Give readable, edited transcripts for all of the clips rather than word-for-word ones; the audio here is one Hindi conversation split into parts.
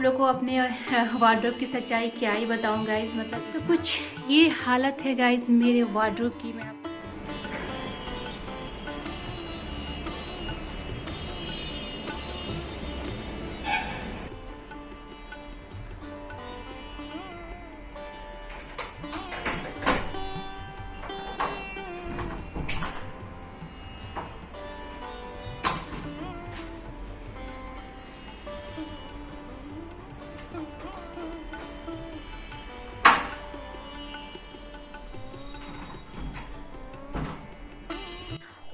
लोग को अपने वार्डरोब की सच्चाई क्या ही बताऊं गाइज। मतलब तो कुछ ये हालत है गाइज मेरे वार्डरोब की। मैं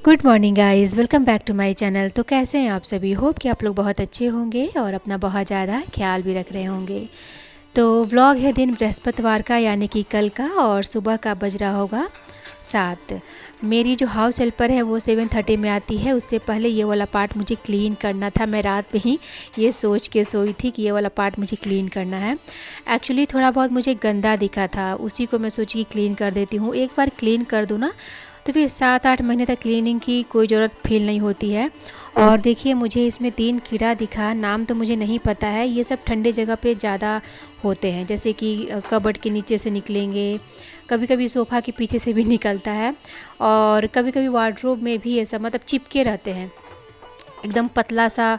good morning guys, welcome back to my channel. तो कैसे हैं आप सभी? होप कि आप लोग बहुत अच्छे होंगे और अपना बहुत ज़्यादा ख्याल भी रख रहे होंगे। तो व्लॉग है दिन बृहस्पतिवार का, यानी कि कल का, और सुबह का बज रहा होगा 7। मेरी जो हाउस हेल्पर है वो 7:30 में आती है। उससे पहले ये वाला पार्ट मुझे क्लीन करना था। मैं रात में ही ये सोच के सोई थी कि ये वाला पार्ट मुझे क्लीन करना है। एक्चुअली थोड़ा बहुत मुझे गंदा दिखा था, उसी को मैं सोची कि क्लीन कर देती हूँ। एक बार क्लीन कर दूँ ना तो फिर 7-8 महीने तक क्लीनिंग की कोई ज़रूरत फील नहीं होती है। और देखिए मुझे इसमें 3 कीड़ा दिखा, नाम तो मुझे नहीं पता है। ये सब ठंडे जगह पे ज़्यादा होते हैं, जैसे कि कबर्ड के नीचे से निकलेंगे, कभी कभी सोफ़ा के पीछे से भी निकलता है, और कभी कभी वार्डरोब में भी ऐसा मतलब चिपके रहते हैं, एकदम पतला सा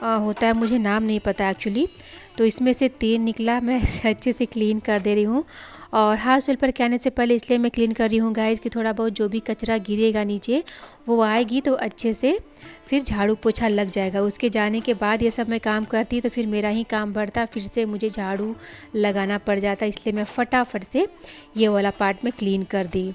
होता है। मुझे नाम नहीं पता एक्चुअली। तो इसमें से 3 निकला। मैं अच्छे से क्लीन कर दे रही हूँ। और हाउस हेल्पर के आने से पहले इसलिए मैं क्लीन कर रही हूँ गाइस कि थोड़ा बहुत जो भी कचरा गिरेगा नीचे वो आएगी तो अच्छे से फिर झाड़ू पोछा लग जाएगा। उसके जाने के बाद ये सब मैं काम करती तो फिर मेरा ही काम बढ़ता, फिर से मुझे झाड़ू लगाना पड़ जाता। इसलिए मैं फटाफट से ये वाला पार्ट में क्लीन कर दी।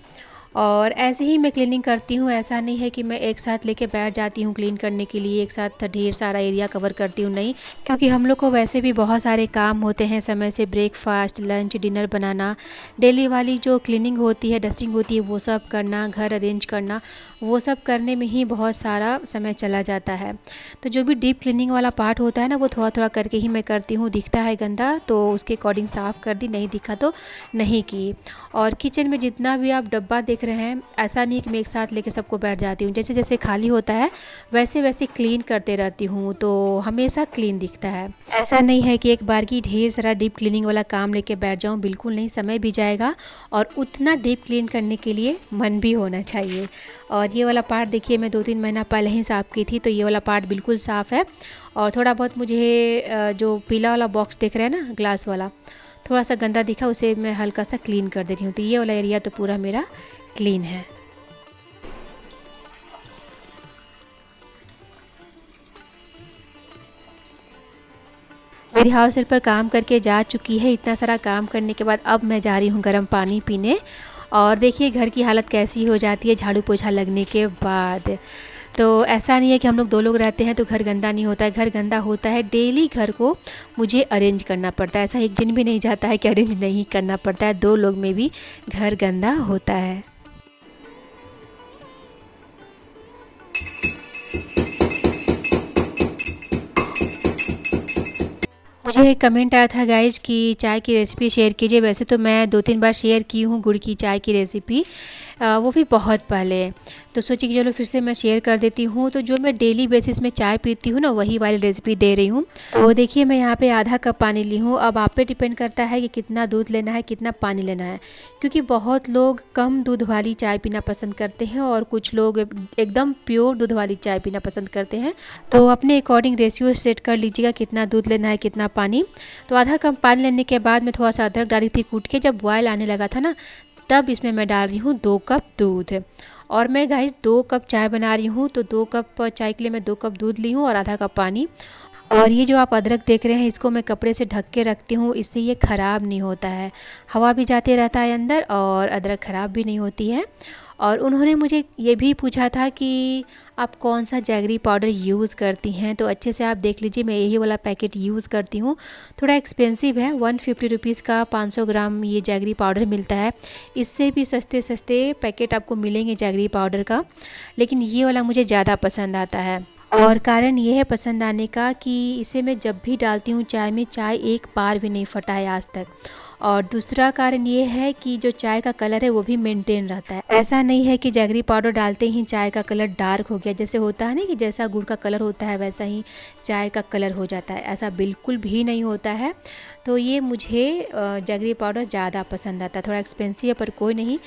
और ऐसे ही मैं क्लीनिंग करती हूँ। ऐसा नहीं है कि मैं एक साथ लेके बैठ जाती हूँ क्लीन करने के लिए, एक साथ ढेर सारा एरिया कवर करती हूँ, नहीं। क्योंकि हम लोग को वैसे भी बहुत सारे काम होते हैं समय से, ब्रेकफास्ट, लंच, डिनर बनाना, डेली वाली जो क्लीनिंग होती है, डस्टिंग होती है, वो सब करना, घर अरेंज करना, वो सब करने में ही बहुत सारा समय चला जाता है। तो जो भी डीप क्लीनिंग वाला पार्ट होता है ना वो थोड़ा थोड़ा करके ही मैं करती हूँ। दिखता है गंदा तो उसके अकॉर्डिंग साफ़ कर दी, नहीं दिखा तो नहीं की। और किचन में जितना भी आप डब्बा देख रहे हैं, ऐसा नहीं कि मैं एक साथ लेके सबको बैठ जाती हूँ। जैसे जैसे खाली होता है वैसे वैसे क्लीन करते रहती हूँ, तो हमेशा क्लीन दिखता है। ऐसा नहीं है कि एक बार की ढेर सारा डीप क्लीनिंग वाला काम लेके बैठ जाऊँ, बिल्कुल नहीं। समय भी जाएगा और उतना डीप क्लीन करने के लिए मन भी होना चाहिए। और ये वाला पार्ट देखिए मैं 2-3 महीना पहले ही साफ़ की थी, तो ये वाला पार्ट बिल्कुल साफ़ है। और थोड़ा बहुत मुझे जो पीला वाला बॉक्स देख रहे हैं ना, ग्लास वाला, थोड़ा सा गंदा दिखा, उसे मैं हल्का सा क्लीन कर दे रही हूँ। तो ये वाला एरिया तो पूरा मेरा क्लीन है। मेरी हाउस हेल्पर काम करके जा चुकी है। इतना सारा काम करने के बाद अब मैं जा रही हूँ गर्म पानी पीने। और देखिए घर की हालत कैसी हो जाती है झाड़ू पोछा लगने के बाद। तो ऐसा नहीं है कि हम लोग 2 लोग रहते हैं तो घर गंदा नहीं होता है, घर गंदा होता है। डेली घर को मुझे अरेंज करना पड़ता है। ऐसा एक दिन भी नहीं जाता है कि अरेंज नहीं करना पड़ता है। 2 लोग में भी घर गंदा होता है। मुझे एक कमेंट आया था गाइज कि चाय की रेसिपी शेयर कीजिए। वैसे तो मैं 2-3 बार शेयर की हूँ गुड़ की चाय की रेसिपी, वो भी बहुत पहले। तो सोची कि चलो फिर से मैं शेयर कर देती हूँ। तो जो मैं डेली बेसिस में चाय पीती हूँ ना, वही वाली रेसिपी दे रही हूँ। तो देखिए मैं यहाँ पे आधा कप पानी ली हूँ। अब आप पे डिपेंड करता है कि कितना दूध लेना है, कितना पानी लेना है, क्योंकि बहुत लोग कम दूध वाली चाय पीना पसंद करते हैं और कुछ लोग एकदम प्योर दूध वाली चाय पीना पसंद करते हैं। तो अपने अकॉर्डिंग रेशियो सेट कर लीजिएगा कितना दूध लेना है, कितना पानी। तो आधा कप पानी लेने के बाद मैं थोड़ा सा अदरक डाली थी कूट के। जब बॉयल आने लगा था ना, तब इसमें मैं डाल रही हूँ 2 कप दूध। और मैं गाइस 2 कप चाय बना रही हूँ, तो 2 कप चाय के लिए मैं 2 कप दूध ली हूँ और आधा कप पानी। और ये जो आप अदरक देख रहे हैं, इसको मैं कपड़े से ढक के रखती हूँ, इससे ये ख़राब नहीं होता है। हवा भी जाते रहता है अंदर और अदरक ख़राब भी नहीं होती है। और उन्होंने मुझे ये भी पूछा था कि आप कौन सा जैगरी पाउडर यूज़ करती हैं। तो अच्छे से आप देख लीजिए, मैं यही वाला पैकेट यूज़ करती हूँ। थोड़ा एक्सपेंसिव है, 150 रुपीज़ का 500 ग्राम ये जैगरी पाउडर मिलता है। इससे भी सस्ते सस्ते पैकेट आपको मिलेंगे जैगरी पाउडर का, लेकिन ये वाला मुझे ज़्यादा पसंद आता है। और कारण ये है पसंद आने का कि इसे मैं जब भी डालती हूँ चाय में, चाय एक बार भी नहीं फटा है आज तक। और दूसरा कारण ये है कि जो चाय का कलर है वो भी मेंटेन रहता है। ऐसा नहीं है कि जैगरी पाउडर डालते ही चाय का कलर डार्क हो गया, जैसे होता है ना कि जैसा गुड़ का कलर होता है वैसा ही चाय का कलर हो जाता है, ऐसा बिल्कुल भी नहीं होता है। तो ये मुझे जैगरी पाउडर ज़्यादा पसंद आता है। थोड़ा एक्सपेंसिव है पर कोई नहीं,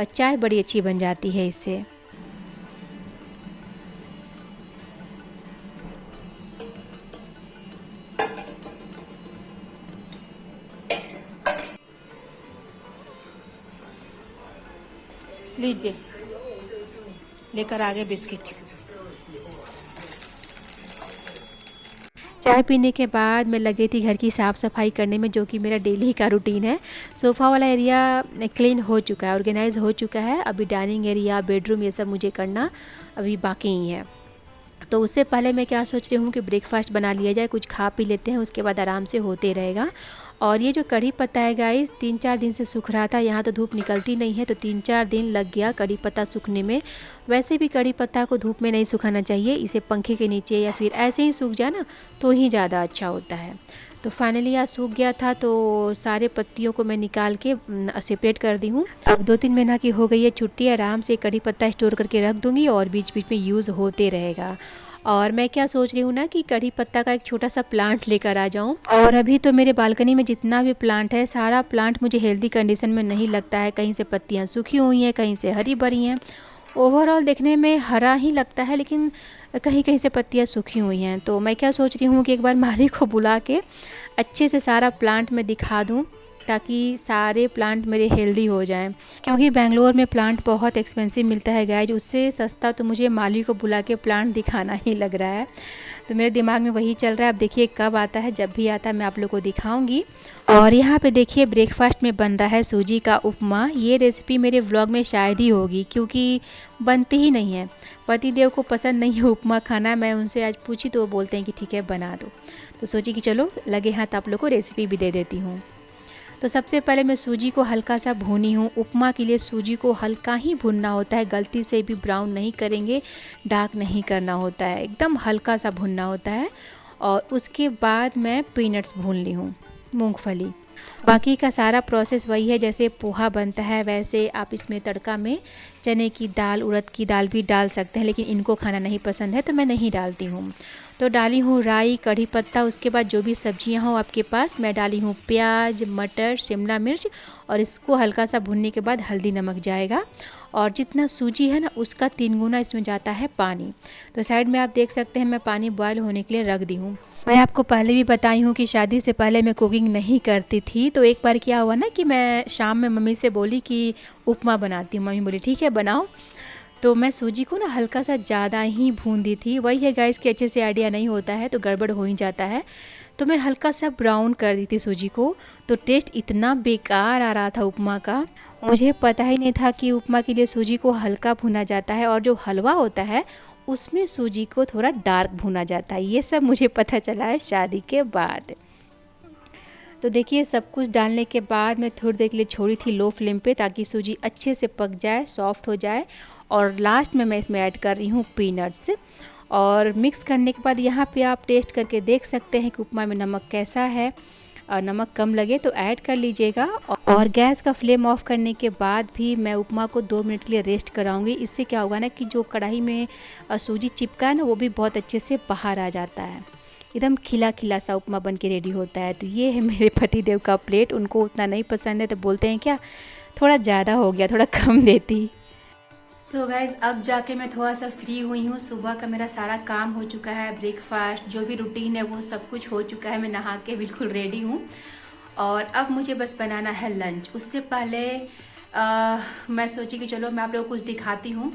चाय बड़ी अच्छी बन जाती है इससे। लीजिए, लेकर आ गए बिस्किट। चाय पीने के बाद मैं लगी थी घर की साफ़ सफाई करने में, जो कि मेरा डेली का रूटीन है। सोफ़ा वाला एरिया क्लीन हो चुका है, ऑर्गेनाइज हो चुका है। अभी डाइनिंग एरिया, बेडरूम, ये सब मुझे करना अभी बाकी ही है। तो उससे पहले मैं क्या सोच रही हूँ कि ब्रेकफास्ट बना लिया जाए, कुछ खा पी लेते हैं, उसके बाद आराम से होते रहेगा। और ये जो कड़ी पत्ता है गाइस, 3-4 दिन से सूख रहा था। यहाँ तो धूप निकलती नहीं है, तो 3-4 दिन लग गया कड़ी पत्ता सूखने में। वैसे भी कड़ी पत्ता को धूप में नहीं सुखाना चाहिए, इसे पंखे के नीचे या फिर ऐसे ही सूख जाए ना तो ही ज़्यादा अच्छा होता है। तो फाइनली आज सूख गया था, तो सारे पत्तियों को मैं निकाल के सेपरेट कर दी हूँ। अब 2-3 महीना की हो गई है छुट्टी, आराम से कड़ी पत्ता स्टोर करके रख दूँगी और बीच बीच में यूज़ होते रहेगा। और मैं क्या सोच रही हूँ ना कि कड़ी पत्ता का एक छोटा सा प्लांट लेकर आ जाऊँ। और अभी तो मेरे बालकनी में जितना भी प्लांट है, सारा प्लांट मुझे हेल्दी कंडीशन में नहीं लगता है। कहीं से पत्तियाँ सूखी हुई हैं, कहीं से हरी भरी हैं। ओवरऑल देखने में हरा ही लगता है, लेकिन कहीं कहीं से पत्तियाँ सूखी हुई हैं। तो मैं क्या सोच रही हूँ कि एक बार माली को बुला के अच्छे से सारा प्लांट मैं दिखा दूँ, ताकि सारे प्लांट मेरे हेल्दी हो जाएं। क्योंकि बेंगलोर में प्लांट बहुत एक्सपेंसिव मिलता है गाइज, उससे सस्ता तो मुझे माली को बुला के प्लांट दिखाना ही लग रहा है। तो मेरे दिमाग में वही चल रहा है। अब देखिए कब आता है, जब भी आता है मैं आप लोग को दिखाऊंगी। और यहाँ पे देखिए ब्रेकफास्ट में बन रहा है सूजी का उपमा। ये रेसिपी मेरे व्लॉग में शायद ही होगी, क्योंकि बनती ही नहीं है। पतिदेव को पसंद नहीं है उपमा खाना। मैं उनसे आज पूछी तो वो बोलते हैं कि ठीक है बना दो। तो सोची कि चलो लगे हाथ आप लोग को रेसिपी भी दे देती हूँ। तो सबसे पहले मैं सूजी को हल्का सा भूनी हूँ। उपमा के लिए सूजी को हल्का ही भूनना होता है, गलती से भी ब्राउन नहीं करेंगे, डार्क नहीं करना होता है, एकदम हल्का सा भूनना होता है। और उसके बाद मैं पीनट्स भून ली हूँ, मूंगफली। बाकी का सारा प्रोसेस वही है, जैसे पोहा बनता है वैसे आप इसमें तड़का में चने की दाल, उड़द की दाल भी डाल सकते हैं, लेकिन इनको खाना नहीं पसंद है तो मैं नहीं डालती हूँ। तो डाली हूँ राई, कढ़ी पत्ता, उसके बाद जो भी सब्जियां हो आपके पास। मैं डाली हूँ प्याज, मटर, शिमला मिर्च, और इसको हल्का सा भुनने के बाद हल्दी नमक जाएगा। और जितना सूजी है ना उसका 3 गुना इसमें जाता है पानी। तो साइड में आप देख सकते हैं मैं पानी बॉयल होने के लिए रख दी हूँ। मैं आपको पहले भी बताई हूँ कि शादी से पहले मैं कुकिंग नहीं करती थी। तो एक बार क्या हुआ ना कि मैं शाम में मम्मी से बोली कि उपमा बनाती हूँ। मम्मी बोली ठीक है बनाओ। तो मैं सूजी को ना हल्का सा ज़्यादा ही भून दी थी। वही है गाइस कि अच्छे से आइडिया नहीं होता है तो गड़बड़ हो ही जाता है। तो मैं हल्का सा ब्राउन कर दी थी सूजी को। तो टेस्ट इतना बेकार आ रहा था उपमा का, मुझे पता ही नहीं था कि उपमा के लिए सूजी को हल्का भुना जाता है, और जो हलवा होता है उसमें सूजी को थोड़ा डार्क भुना जाता है। ये सब मुझे पता चला है शादी के बाद। तो देखिए सब कुछ डालने के बाद मैं थोड़ी देर के लिए छोड़ी थी लो फ्लेम पे, ताकि सूजी अच्छे से पक जाए, सॉफ्ट हो जाए। और लास्ट में मैं इसमें ऐड कर रही हूँ पीनट्स। और मिक्स करने के बाद यहाँ पे आप टेस्ट करके देख सकते हैं कि उपमा में नमक कैसा है, और नमक कम लगे तो ऐड कर लीजिएगा। और गैस का फ्लेम ऑफ करने के बाद भी मैं उपमा को 2 मिनट के लिए रेस्ट कराऊंगी। इससे क्या होगा ना कि जो कढ़ाई में सूजी चिपका है ना वो भी बहुत अच्छे से बाहर आ जाता है, एकदम खिला खिला सा उपमा बन के रेडी होता है। तो ये है मेरे पतिदेव का प्लेट। उनको उतना नहीं पसंद है तो बोलते हैं क्या थोड़ा ज़्यादा हो गया, थोड़ा कम देती। सो गाइज अब जाके मैं थोड़ा सा फ्री हुई हूँ। सुबह का मेरा सारा काम हो चुका है, ब्रेकफास्ट जो भी रूटीन है वो सब कुछ हो चुका है। मैं नहा के बिल्कुल रेडी हूँ और अब मुझे बस बनाना है लंच। उससे पहले मैं सोची कि चलो मैं आप लोगों को कुछ दिखाती हूँ।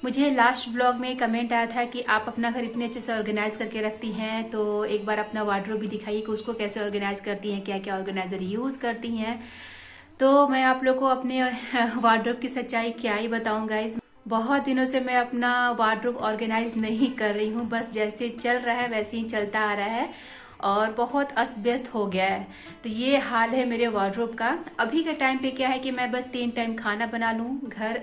मुझे लास्ट व्लॉग में कमेंट आया था कि आप अपना घर इतने अच्छे से ऑर्गेनाइज करके रखती हैं, तो एक बार अपना वार्डरोब भी दिखाइए कि उसको कैसे ऑर्गेनाइज करती हैं, क्या क्या ऑर्गेनाइजर यूज करती हैं। तो मैं आप लोग को अपने वार्डरोब की सच्चाई क्या ही बताऊं गाइज। बहुत दिनों से मैं अपना वार्डरोब ऑर्गेनाइज नहीं कर रही हूँ, बस जैसे चल रहा है वैसे ही चलता आ रहा है और बहुत अस्त व्यस्त हो गया है। तो ये हाल है मेरे वार्डरोब का। अभी के टाइम पे क्या है कि मैं बस 3 टाइम खाना बना लूँ, घर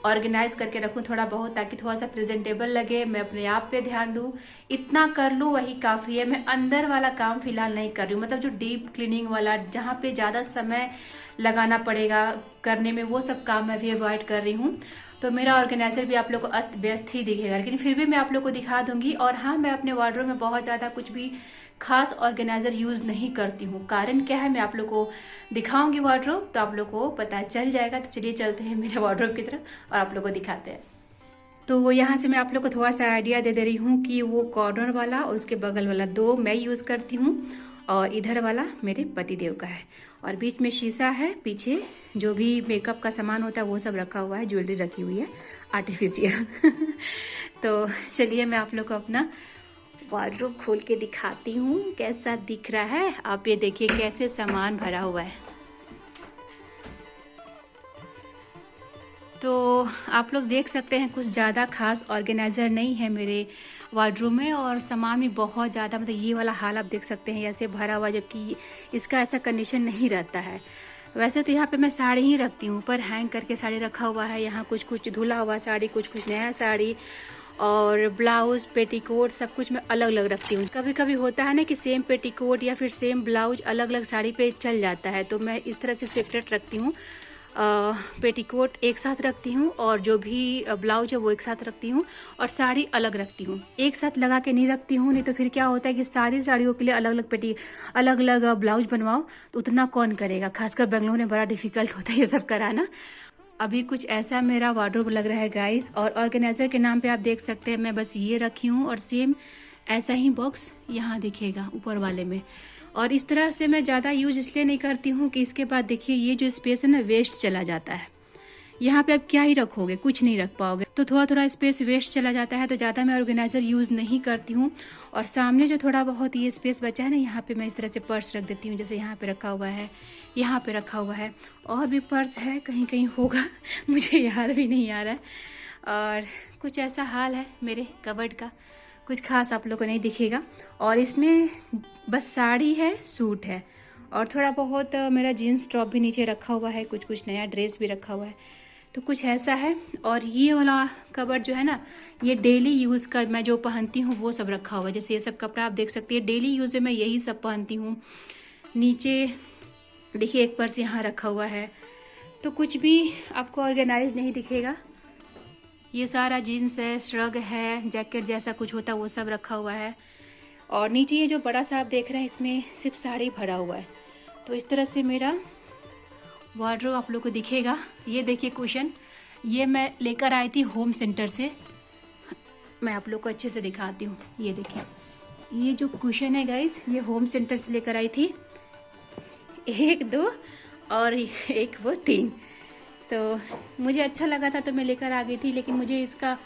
ऑर्गेनाइज करके रखूं थोड़ा बहुत, ताकि थोड़ा सा प्रेजेंटेबल लगे, मैं अपने आप पे ध्यान दूं, इतना कर लूं वही काफी है। मैं अंदर वाला काम फिलहाल नहीं कर रही हूँ, मतलब जो डीप क्लीनिंग वाला जहाँ पे ज्यादा समय लगाना पड़ेगा करने में, वो सब काम मैं भी अवॉइड कर रही हूँ। तो मेरा ऑर्गेनाइजर भी आप लोग को अस्त व्यस्त ही दिखेगा, लेकिन फिर भी मैं आप लोग को दिखा दूंगी। और हाँ, मैं अपने वार्डरोब में बहुत ज्यादा कुछ भी खास ऑर्गेनाइजर यूज नहीं करती हूँ। कारण क्या है, मैं आप लोग को दिखाऊंगी वार्डरोब, तो आप लोग को पता चल जाएगा। तो चलिए चलते हैं मेरे वार्डरोब की तरफ और आप लोग को दिखाते हैं। तो यहाँ से मैं आप लोग को थोड़ा सा आइडिया दे रही हूँ कि वो कॉर्नर वाला और उसके बगल वाला 2 मैं यूज करती हूँ, और इधर वाला मेरे पतिदेव का है। और बीच में शीशा है, पीछे जो भी मेकअप का सामान होता है वो सब रखा हुआ है, ज्वेलरी रखी हुई है आर्टिफिशियल। तो चलिए मैं आप लोग को अपना वार्डरोब खोल के दिखाती हूँ कैसा दिख रहा है। आप ये देखिए कैसे सामान भरा हुआ है। तो आप लोग देख सकते हैं कुछ ज़्यादा खास ऑर्गेनाइजर नहीं है मेरे वार्डरोब में, और सामान भी बहुत ज़्यादा, मतलब ये वाला हाल आप देख सकते हैं ऐसे भरा हुआ, जबकि इसका ऐसा कंडीशन नहीं रहता है। वैसे तो यहाँ पे मैं साड़ी ही रखती हूँ, पर हैंग करके साड़ी रखा हुआ है। यहाँ कुछ कुछ धुला हुआ साड़ी, कुछ कुछ नया साड़ी, और ब्लाउज, पेटीकोट, सब कुछ मैं अलग अलग रखती हूँ। कभी कभी होता है ना कि सेम पेटीकोट या फिर सेम ब्लाउज अलग अलग साड़ी पे चल जाता है, तो मैं इस तरह से सेपरेट रखती हूँ। पेटीकोट एक साथ रखती हूँ, और जो भी ब्लाउज है वो एक साथ रखती हूँ, और साड़ी अलग रखती हूँ। एक साथ लगा के नहीं रखती हूँ, नहीं तो फिर क्या होता है कि सारी साड़ियों के लिए अलग अलग अलग अलग ब्लाउज बनवाओ, तो उतना कौन करेगा। खासकर बेंगलोर में बड़ा डिफिकल्ट होता है ये सब कराना। अभी कुछ ऐसा मेरा वार्डरोब लग रहा है गाइस। और ऑर्गेनाइजर के नाम पे आप देख सकते हैं मैं बस ये रखी हूँ, और सेम ऐसा ही बॉक्स यहाँ दिखेगा ऊपर वाले में। और इस तरह से मैं ज़्यादा यूज इसलिए नहीं करती हूँ कि इसके बाद देखिए ये जो स्पेस है ना वेस्ट चला जाता है। यहाँ पे आप क्या ही रखोगे, कुछ नहीं रख पाओगे, तो थोड़ा थोड़ा स्पेस वेस्ट चला जाता है, तो ज़्यादा मैं ऑर्गेनाइजर यूज़ नहीं करती हूँ। और सामने जो थोड़ा बहुत ये स्पेस बचा है ना, यहाँ पे मैं इस तरह से पर्स रख देती हूँ, जैसे यहाँ पे रखा हुआ है, यहाँ पे रखा हुआ है, और भी पर्स है कहीं कहीं होगा मुझे याद भी नहीं आ रहा है। और कुछ ऐसा हाल है मेरे कबर्ड का, कुछ खास आप लोगों को नहीं दिखेगा। और इसमें बस साड़ी है, सूट है, और थोड़ा बहुत मेरा जीन्स टॉप भी नीचे रखा हुआ है, कुछ कुछ नया ड्रेस भी रखा हुआ है, तो कुछ ऐसा है। और ये वाला कबर्ड जो है ना, ये डेली यूज़ का मैं जो पहनती हूँ वो सब रखा हुआ है। जैसे ये सब कपड़ा आप देख सकते हैं, डेली यूज़ में मैं यही सब पहनती हूँ। नीचे देखिए एक पर्स यहाँ रखा हुआ है, तो कुछ भी आपको ऑर्गेनाइज नहीं दिखेगा। ये सारा जीन्स है, श्रग है, जैकेट जैसा कुछ होता है वो सब रखा हुआ है। और नीचे ये जो बड़ा सा आप देख रहे हैं, इसमें सिर्फ साड़ी भरा हुआ है। तो इस तरह से मेरा वार्डरोब आप लोग को दिखेगा। ये देखिए कुशन, ये मैं लेकर आई थी होम सेंटर से, मैं आप लोग को अच्छे से दिखाती हूँ। ये देखिए, ये जो कुशन है गाइस, ये होम सेंटर से लेकर आई थी, 1 2 और एक वो 3। तो मुझे अच्छा लगा था तो मैं लेकर आ गई थी, लेकिन मुझे इसका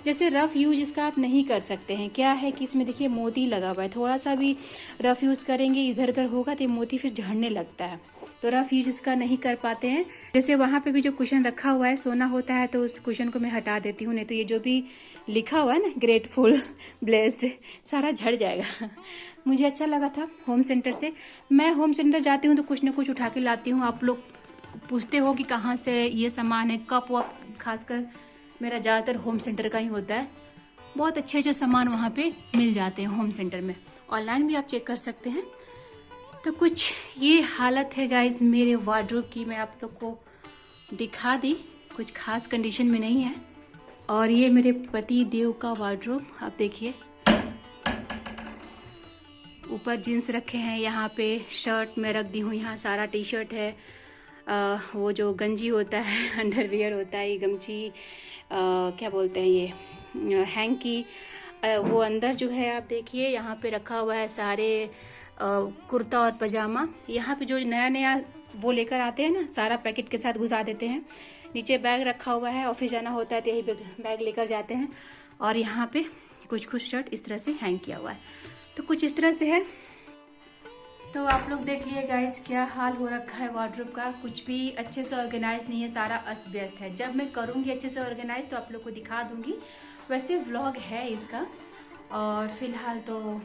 जैसे रफ यूज इसका आप नहीं कर सकते हैं। क्या है कि इसमें देखिए मोती लगा हुआ है, थोड़ा सा भी रफ यूज करेंगे इधर उधर होगा तो ये मोती फिर झड़ने लगता है, तो रफ यूज इसका नहीं कर पाते हैं। जैसे वहां पे भी जो कुशन रखा हुआ है, सोना होता है, तो उस कुशन को मैं हटा देती हूँ, नहीं तो ये जो भी लिखा हुआ है ना, ग्रेटफुल, ब्लेस्ड, सारा झड़ जाएगा। मुझे अच्छा लगा था होम सेंटर से। मैं होम सेंटर जाती हूँ तो कुछ न कुछ उठा के लाती हूँ। आप लोग पूछते हो कि कहाँ से ये सामान है, कप वप, खासकर मेरा ज़्यादातर होम सेंटर का ही होता है। बहुत अच्छे अच्छे सामान वहाँ पे मिल जाते हैं होम सेंटर में, ऑनलाइन भी आप चेक कर सकते हैं। तो कुछ ये हालत है गाइज मेरे वार्डरोब की, मैं आप लोग को दिखा दी, कुछ खास कंडीशन में नहीं है। और ये मेरे पति देव का वार्डरोब आप देखिए, ऊपर जीन्स रखे हैं, यहाँ पे शर्ट मैं रख दी हूँ, यहाँ सारा टी शर्ट है, वो जो गंजी होता है, अंडरवियर होता है, ये गमछी, क्या बोलते हैं ये, हैंकी, वो अंदर जो है आप देखिए यहाँ पे रखा हुआ है सारे कुर्ता और पजामा। यहाँ पे जो नया नया वो लेकर आते हैं ना, सारा पैकेट के साथ घुसा देते हैं। नीचे बैग रखा हुआ है, ऑफिस जाना होता है तो यही बैग लेकर जाते हैं। और यहाँ पे कुछ कुछ शर्ट इस तरह से हैंग किया हुआ है, तो कुछ इस तरह से है। तो आप लोग देख लिए गाइस क्या हाल हो रखा है वार्डरोब का, कुछ भी अच्छे से ऑर्गेनाइज नहीं है, सारा अस्त व्यस्त है। जब मैं करूँगी अच्छे से ऑर्गेनाइज तो आप लोग को दिखा दूंगी। वैसे व्लॉग है इसका, और फिलहाल तो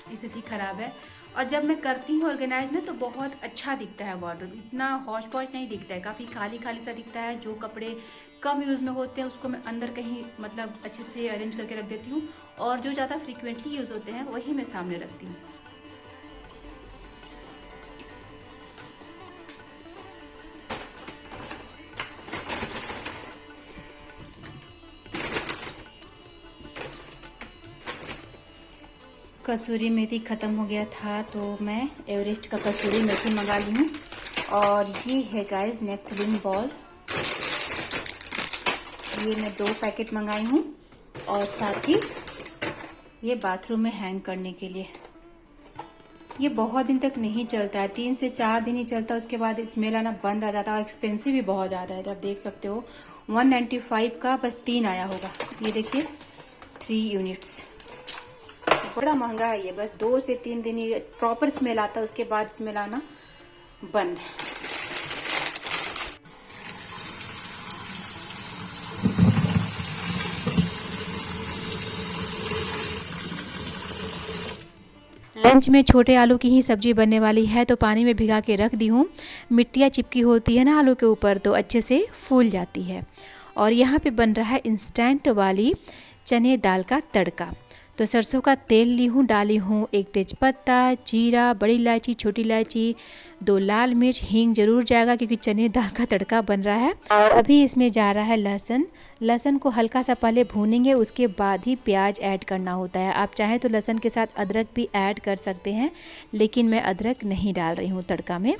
स्थिति खराब है। और जब मैं करती हूँ ऑर्गेनाइज में तो बहुत अच्छा दिखता है वार्डरोब, इतना हौच पौच नहीं दिखता है, काफ़ी खाली खाली सा दिखता है। जो कपड़े कम यूज़ में होते हैं उसको मैं अंदर कहीं मतलब अच्छे से अरेंज करके रख देती हूँ, और जो ज़्यादा फ्रीक्वेंटली यूज़ होते हैं वही मैं सामने रखती हूँ। कसूरी मेथी ख़त्म हो गया था तो मैं एवरेस्ट का कसूरी मेथी मंगा ली हूँ। और ये है गाइस नेपथलीन बॉल, ये मैं 2 पैकेट मंगाई हूँ। और साथ ही ये बाथरूम में हैंग करने के लिए। ये बहुत दिन तक नहीं चलता है, 3 से 4 दिन ही चलता है, उसके बाद स्मेल आना बंद आ जाता है। एक्सपेंसिव भी बहुत ज़्यादा है, तो आप देख सकते हो 195 का बस 3 आया होगा। ये देखिए 3 यूनिट्स, बड़ा महंगा है ये। बस 2 से 3 दिन ही प्रॉपर स्मेल आता है, उसके बाद स्मेल आना बंद। लंच में छोटे आलू की ही सब्जी बनने वाली है, तो पानी में भिगा के रख दी हूँ। मिट्टियाँ चिपकी होती है ना आलू के ऊपर, तो अच्छे से फूल जाती है। और यहाँ पे बन रहा है इंस्टेंट वाली चने दाल का तड़का। तो सरसों का तेल ली हूँ, डाली हूँ 1 तेज़पत्ता, जीरा, बड़ी इलायची, छोटी इलायची, 2 लाल मिर्च, हींग जरूर जाएगा क्योंकि चने दाल का तड़का बन रहा है। और अभी इसमें जा रहा है लहसुन। लहसुन को हल्का सा पहले भूनेंगे, उसके बाद ही प्याज ऐड करना होता है। आप चाहें तो लहसुन के साथ अदरक भी ऐड कर सकते हैं, लेकिन मैं अदरक नहीं डाल रही हूँ तड़का में।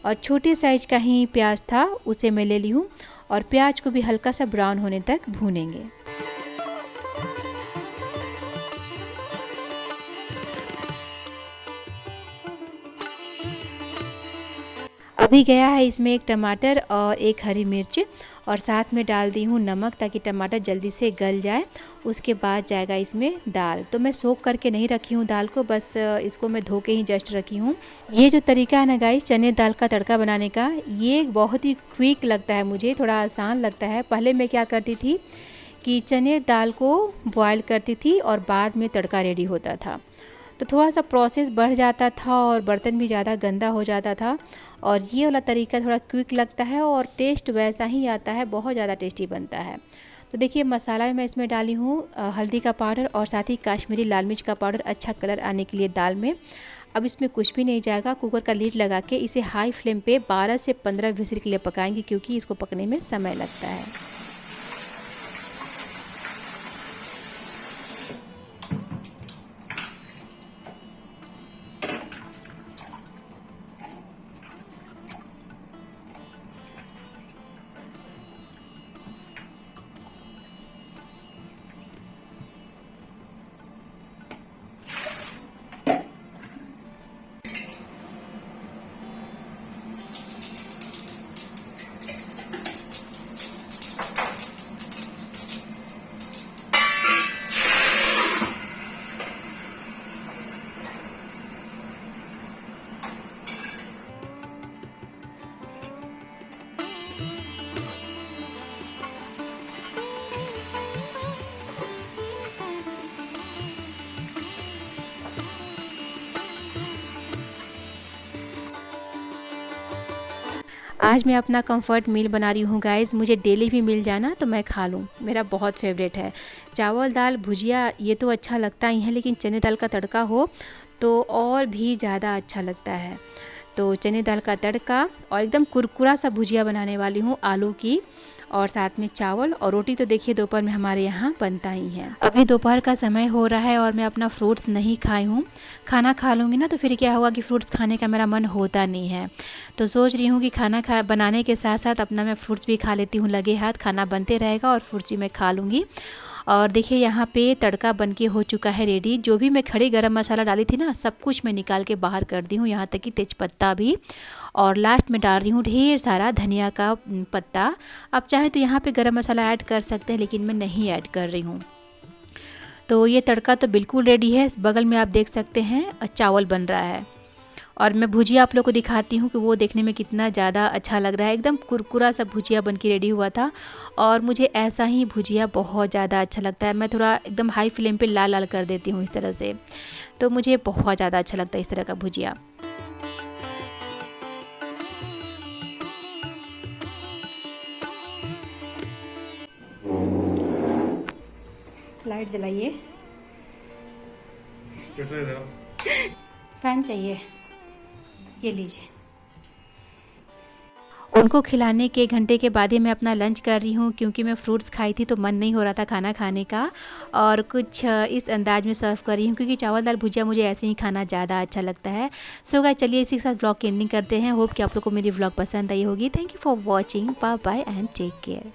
और छोटे साइज का ही प्याज था, उसे मैं ले ली हूँ। और प्याज को भी हल्का सा ब्राउन होने तक भूनेंगे। अभी गया है इसमें 1 टमाटर और 1 हरी मिर्च, और साथ में डाल दी हूँ नमक ताकि टमाटर जल्दी से गल जाए। उसके बाद जाएगा इसमें दाल। तो मैं सोक करके नहीं रखी हूँ दाल को, बस इसको मैं धो के ही जस्ट रखी हूँ। ये जो तरीका है ना गाइस चने दाल का तड़का बनाने का, ये बहुत ही क्विक लगता है मुझे, थोड़ा आसान लगता है। पहले मैं क्या करती थी कि चने दाल को बॉयल करती थी और बाद में तड़का रेडी होता था, तो थोड़ा सा प्रोसेस बढ़ जाता था और बर्तन भी ज़्यादा गंदा हो जाता था। और ये वाला तरीका थोड़ा क्विक लगता है और टेस्ट वैसा ही आता है, बहुत ज़्यादा टेस्टी बनता है। तो देखिए मसाला मैं इसमें डाली हूँ हल्दी का पाउडर और साथ ही काश्मीरी लाल मिर्च का पाउडर, अच्छा कलर आने के लिए दाल में। अब इसमें कुछ भी नहीं जाएगा। कुकर का लीड लगा के इसे हाई फ्लेम पे 12 से 15 विजिल के लिए पकाएंगे, क्योंकि इसको पकने में समय लगता है। आज मैं अपना कंफर्ट मील बना रही हूँ गाइज़। मुझे डेली भी मिल जाना तो मैं खा लूँ, मेरा बहुत फेवरेट है। चावल दाल भुजिया ये तो अच्छा लगता ही है, लेकिन चने दाल का तड़का हो तो और भी ज़्यादा अच्छा लगता है। तो चने दाल का तड़का और एकदम कुरकुरा सा भुजिया बनाने वाली हूँ आलू की, और साथ में चावल और रोटी तो देखिए दोपहर में हमारे यहाँ बनता ही है। अभी दोपहर का समय हो रहा है और मैं अपना फ्रूट्स नहीं खाई हूँ। खाना खा लूँगी ना तो फिर क्या होगा कि फ्रूट्स खाने का मेरा मन होता नहीं है। तो सोच रही हूँ कि खाना बनाने के साथ साथ अपना मैं फ्रूट्स भी खा लेती हूँ, लगे हाथ खाना बनते रहेगा और फ्रूट्स भी मैं खा लूँगी। और देखिए यहाँ पे तड़का बनके हो चुका है रेडी। जो भी मैं खड़ी गरम मसाला डाली थी ना, सब कुछ मैं निकाल के बाहर कर दी हूँ, यहाँ तक कि तेज़पत्ता भी। और लास्ट में डाल रही हूँ ढेर सारा धनिया का पत्ता। आप चाहें तो यहाँ पे गरम मसाला ऐड कर सकते हैं, लेकिन मैं नहीं ऐड कर रही हूँ। तो ये तड़का तो बिल्कुल रेडी है। बगल में आप देख सकते हैं चावल बन रहा है। और मैं भुजिया आप लोग को दिखाती हूँ कि वो देखने में कितना ज़्यादा अच्छा लग रहा है। एकदम कुरकुरा सा भुजिया बन के रेडी हुआ था, और मुझे ऐसा ही भुजिया बहुत ज़्यादा अच्छा लगता है। मैं थोड़ा एकदम हाई फ्लेम पे लाल लाल कर देती हूँ इस तरह से, तो मुझे बहुत ज़्यादा अच्छा लगता है इस तरह का भुजिया। लाइट जलाइए। कैसे इधर? फैन चाहिए, ये लीजिए। उनको खिलाने के घंटे के बाद ही मैं अपना लंच कर रही हूँ, क्योंकि मैं फ्रूट्स खाई थी तो मन नहीं हो रहा था खाना खाने का, और कुछ इस अंदाज में सर्व कर रही हूँ, क्योंकि चावल दाल भुजिया मुझे ऐसे ही खाना ज़्यादा अच्छा लगता है। सो गाइस, चलिए इसी के साथ व्लॉग की एंडिंग करते हैं। होप कि आप लोग को मेरी व्लॉग पसंद आई होगी। Thank you for watching. Bye bye and take care.